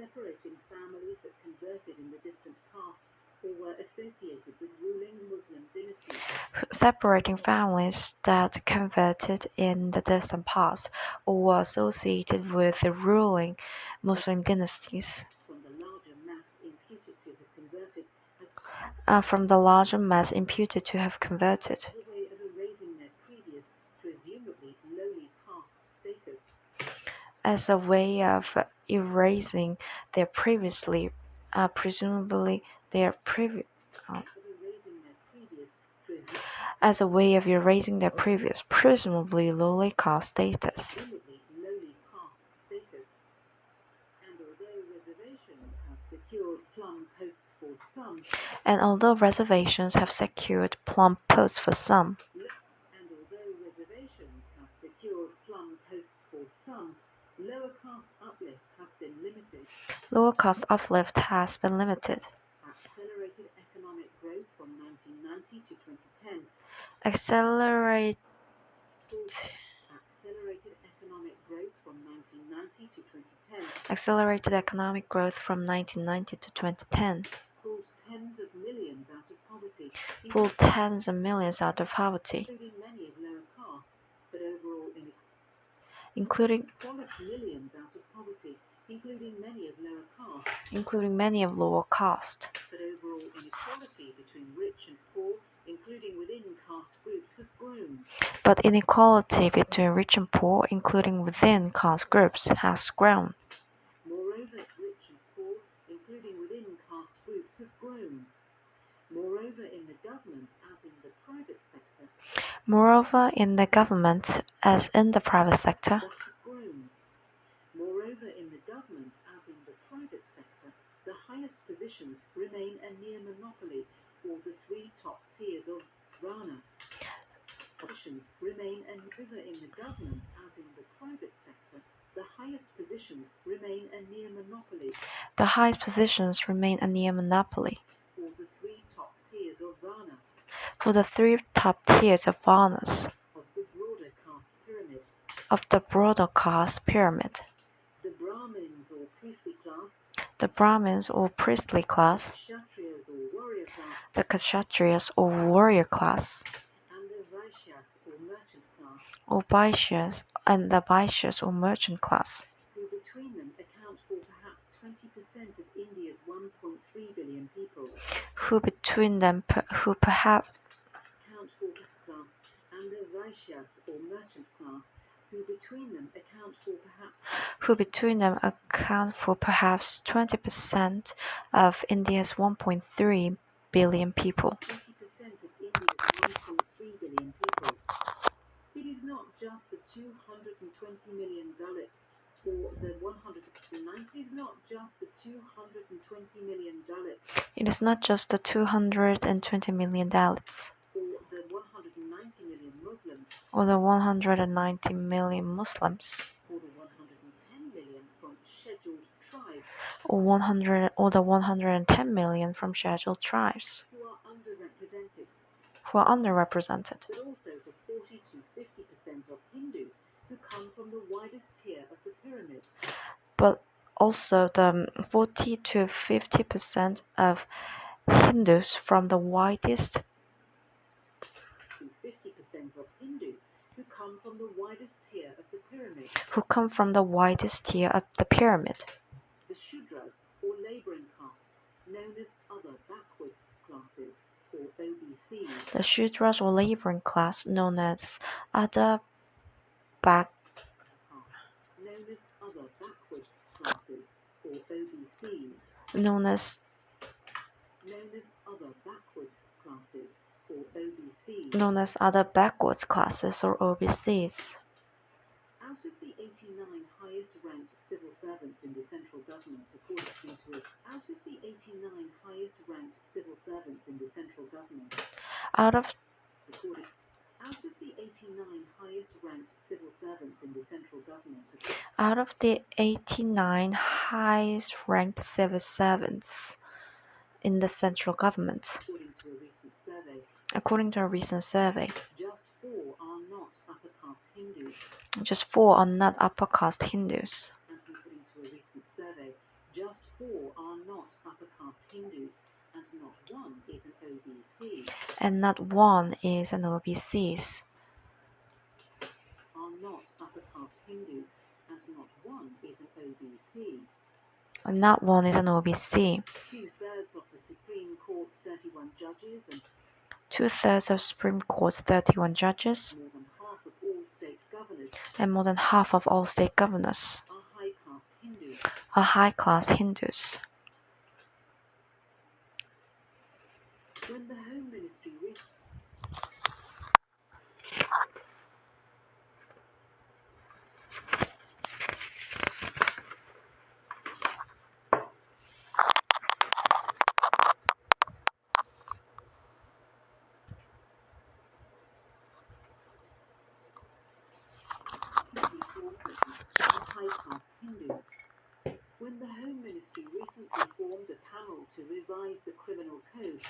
separating families that converted in the distant past or were associated with ruling Muslim dynasties. Separating families that converted in the distant past or were associated with the ruling Muslim dynasties. From the larger mass imputed to have converted As a way of erasing their previous, presumably lowly caste status. as a way of erasing their previously, presumably their previous. Of erasing their previous, As a way of erasing their previous, presumably lowly caste status. presumably lowly caste status. And although reservations have secured plum posts for some, And although reservations have secured plum posts for some, lower caste uplift has been limited. lower caste uplift has been limited. Accelerated economic growth from 1990 to 2010. Accelerated economic growth from 1990 to 2010. Accelerated economic growth from 1990 to 2010 pulled tens of millions out of poverty, pulled tens of millions out of poverty, including many of lower caste, but overall including millions out of poverty, including many of lower caste, but overall inequality between rich and poor, including within caste groups, has grown. But inequality between rich and poor, including within caste groups, has grown. Moreover, rich and poor, including within caste groups, has grown. Moreover, in the government as in the private sector, Moreover, in the government as in the private sector, what has grown? Moreover, in the government as in the private sector, the highest positions remain a near monopoly for the three top tiers of Varnas. Positions remain over in the government as in the private sector, the highest positions remain a near monopoly. The highest positions remain a near monopoly For the three top tiers of Varnas. For the three top tiers of Varnas. Of the broader caste pyramid. Of the broader caste pyramid. The Brahmins or priestly class. The Brahmins or priestly class. Kshatriyas or warrior class. The Kshatriyas or warrior class. And the Vaishyas or merchant class. Or Vaishyas and the Vaishyas or merchant class. Who between them account for perhaps 20% of India's 1.3 billion people. Who perhaps account for the class and the Vaishyas or merchant class. Who between them account for perhaps 20% of India's 1.3 billion people. 20% of India's 1.3 billion people. It is not just the 220 million Dalits or the 109. It is not just the 220 million Dalits. It is not just the 220 million Dalits. Or the 190 million Or the 190 million Muslims. Muslims. Or the 110 million from scheduled tribes. Or the 110 million from scheduled tribes. Who are underrepresented. But also the 40 to 50% of Hindus who come from the widest tier of the pyramid. But also the 40 to 50% of Hindus from the widest. To 50% of Hindus who come from the widest tier of the pyramid. Who come from the widest tier of the pyramid. The Shudras or labouring castes, known as other backwards classes. Or OBCs. The Shudras or laboring class, known as other backwards classes, or OBCs. Known as other backwards classes, or OBCs. Known as other backwards classes or OBCs. Out of the 89 highest ranked civil servants in the central government, according to it, out of the 89 highest ranked civil servants in the central government. Out of the 89 highest ranked civil servants in the central government. Out of the 89 highest ranked civil servants in the central government. According to a recent survey. Just 4 are not upper caste Hindus. And according to a recent survey, Just 4 are not upper caste Hindus, and not 1 is an OBC. And not one is an OBC. Are not upper caste Hindus, and not 1 is an OBC. And not one is an OBC. 2/3 of the Supreme Court's 31 judges and 2/3 of Supreme Court's 31 judges more than half of all state governors and more than half of all state governors are high caste Hindus. are high-class Hindus. When the Home Ministry When the Home Ministry recently formed a panel to revise the criminal code,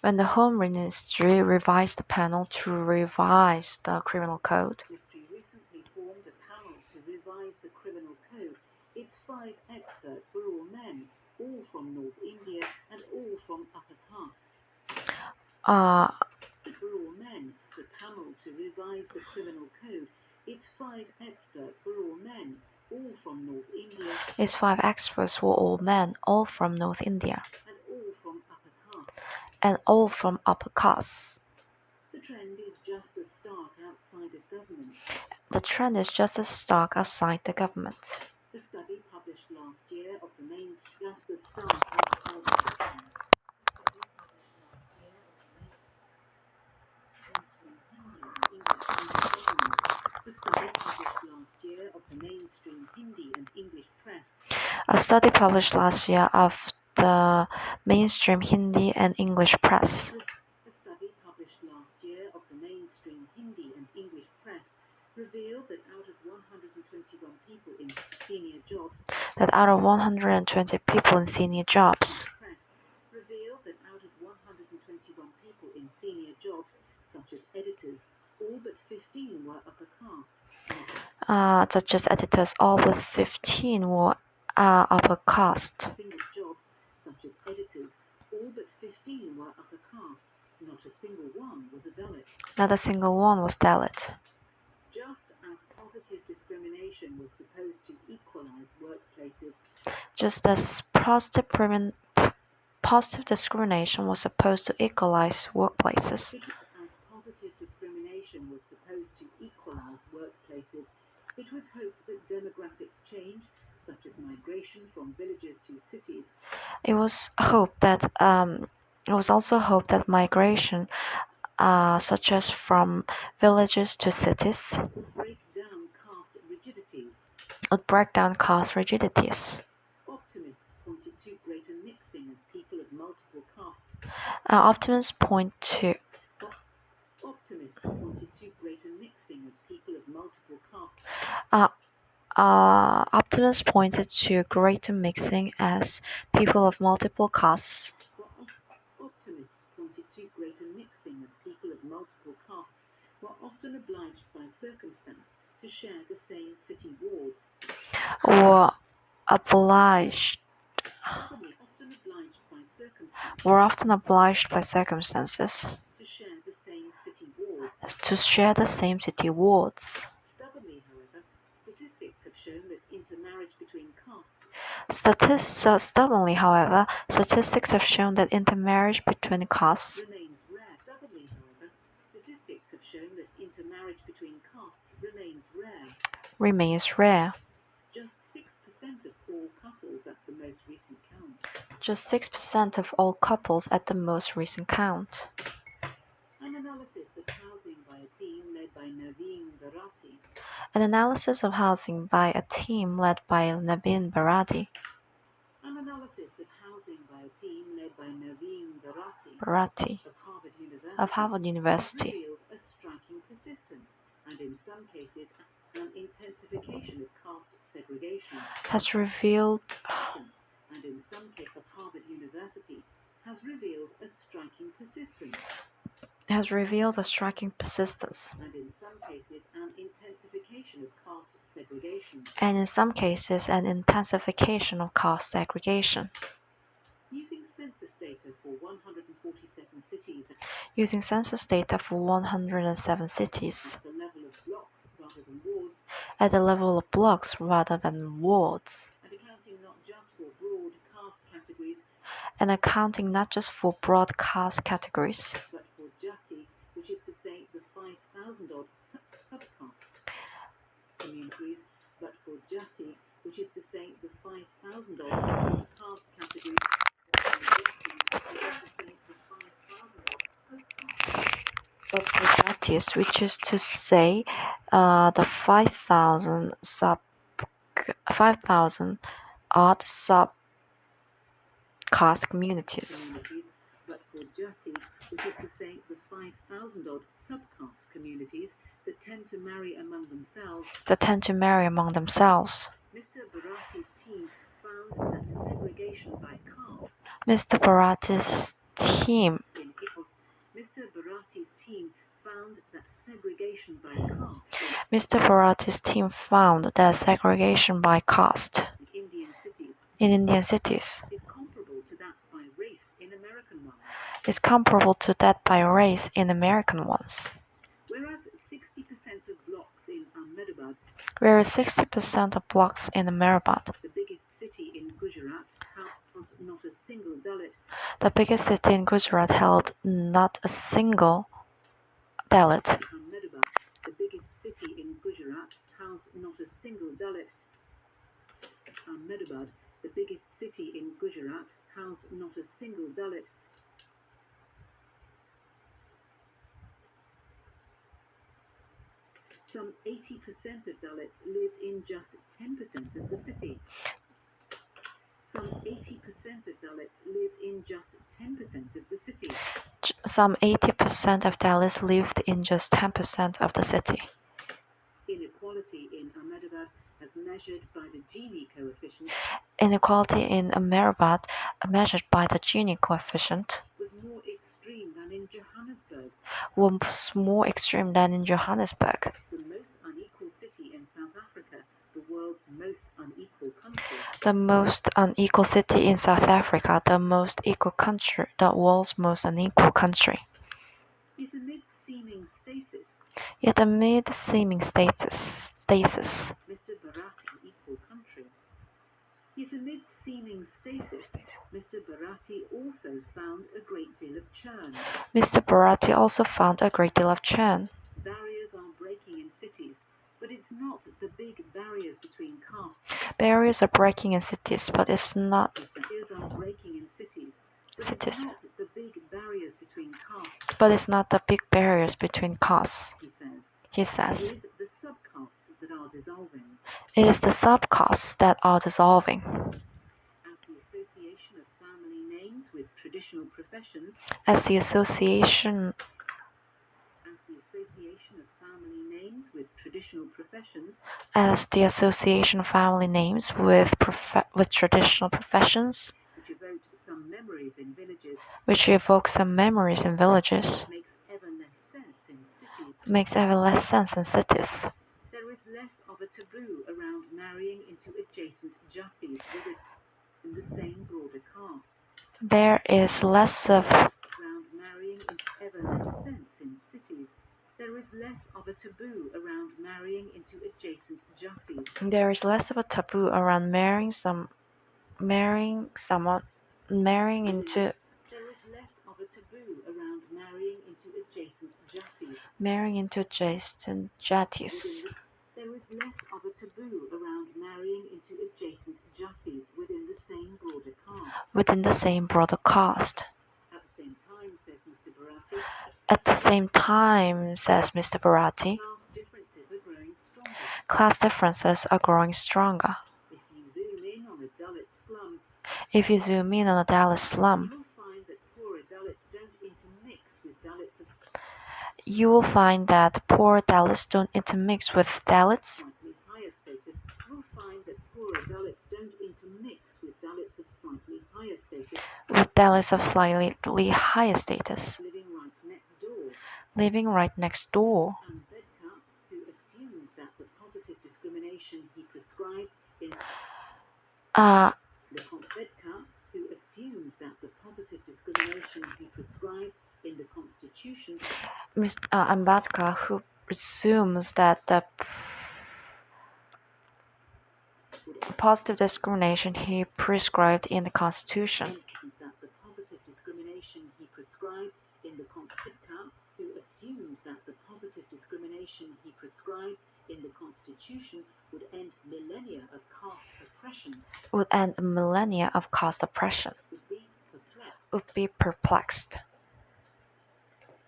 When the Home Ministry revised the panel to revise the criminal code, its 5 experts were all men, all from North India and all from upper castes. Were all men. The panel to revise the criminal code, its 5 experts were all men, all from North India. Its 5 experts were all men, all from North India, and all from upper castes. and all from upper castes. The trend is just as stark outside of government. The trend is just as stark outside the government. A study published last year of the main just as stark outside the government. The study published last year of the mainstream Hindi and English press. A study published last year of the mainstream Hindi and English press. A study published last year of the mainstream Hindi and English press revealed that out of 121 people in senior jobs, revealed that out of 121 people in senior jobs, such as editors, all but 15 were upper caste. Upper caste. Single jobs, such as editors, all but 15 were upper caste. Not a single one was a Dalit. Not a single one was Dalit. Just as positive discrimination was supposed to equalize workplaces, Just as positive discrimination was supposed to equalize workplaces. It was hoped that demographic change, such as migration from villages to cities, It was also hoped that migration, such as from villages to cities, would break down caste rigidities. Optimists pointed to greater mixing as people of multiple castes. Optimists point to greater mixing as people of multiple castes. Optimists pointed to greater mixing as people of multiple castes. Optimists pointed to greater mixing as people of multiple castes were often obliged by circumstance to share the same city wards. Were often obliged by circumstances to share the same city wards. Stubbornly, however, statistics have shown that intermarriage between castes remains rare. Just 6% of all couples at the most recent count. An analysis of housing by a team led by Naveen Bharati of Harvard University revealed a striking persistence and in some cases an intensification of caste segregation. has revealed And in some cases of Harvard University has revealed a striking persistence. And in some cases an intensification of caste segregation. and in some cases an intensification of caste segregation. Using census data for 147 cities Using census data for 107 cities at the level of blocks rather than wards, at the level of blocks rather than wards, and accounting not just for broad caste categories, and accounting not just for broad caste categories, but for jati, which is to say the 5,000 odd subcaste communities, but for jati, which is to say the 5,000 odd caste categories, but for jatis, which is to say the 5,000 odd subcaste communities. But for jati, which is to say the 5,000 odd subcaste communities that tend to marry among themselves, Mr. Bharati's team found that segregation by caste Mr. Bharati's team Mr. Bharati's team found that segregation by caste Mr. Bharati's team found that segregation by caste in Indian cities in Indian cities is comparable to that by race in American ones, is comparable to that by race in American ones, whereas 60% of blocks in Ahmedabad, whereas 60% of blocks in Ahmedabad, the biggest city in Gujarat, housed not a single Dalit, the biggest city in Gujarat, held not a single Dalit. Ahmedabad, the biggest city in Gujarat, housed not a single Dalit. Ahmedabad, the biggest city in Gujarat, housed not a single Dalit. Some 80% of Dalits lived in just 10% of the city. Some 80% of Dalits lived in just 10% of the city. Some 80% of Dalits lived in just 10% of the city. Inequality in Ahmedabad, as measured by the Gini coefficient, Inequality in Ahmedabad, measured by the Gini coefficient, was more extreme than in Johannesburg, was more extreme than in Johannesburg, the most unequal city in South Africa, the world's most unequal country. the most unequal city in South Africa, the most equal country, the world's most unequal country. Yet amid seeming stasis, Yet amid seeming stasis, Mr. Bharati equal country. Yet amid seeming stasis, Mr. Bharati also found a great deal of churn. Mr. Bharati also found a great deal of churn. Barriers are breaking in cities, but it's not the big barriers between castes. Barriers are breaking in cities, but it's not Barriers are breaking in cities, but cities. it's not the big barriers between castes, But it's not the big barriers between castes, he he It says. is the subcastes that are dissolving. It is the subcastes that are dissolving. As the association of family names with traditional professions, As the association of family names with traditional professions, as the association of family names with traditional professions, which evoke some memories in villages, which evoke some memories in villages, makes ever less sense in cities. makes ever less sense in cities. There is less of a taboo around marrying into adjacent jatis within the same broader caste. There is less of Around marrying into ever less sense in cities. There is less of a taboo around marrying into adjacent jatis. there is less of a taboo around marrying into There is less of a taboo around marrying into adjacent jatis. jatis. There is less of a taboo around marrying into adjacent jatis within the same broader caste. Within the same broader caste. At the same time, says Mr. Bharati, At the same time, says Mr. Bharati, class differences are growing stronger. class differences are growing stronger. If you zoom in on a Dalit slum, If you zoom in on a Dalit slum, you will find that poorer Dalits don't intermix with Dalits of you will find that poor Dalits don't intermix with Dalits. slightly higher status. You will find that poorer Dalits don't intermix with Dalits of slightly higher status. With Dalits of slightly higher status, living right next door. living right next door. Ambedkar, who assumed that the positive discrimination he prescribed The Consvedka, who assumed that the positive discrimination he prescribed in the Constitution Ambedkar, who assumes that the positive discrimination he prescribed in the Constitution. that the positive discrimination he prescribed in the Constitution, who assumed that the positive discrimination he prescribed in the Constitution would end millennia of caste oppression, would be perplexed.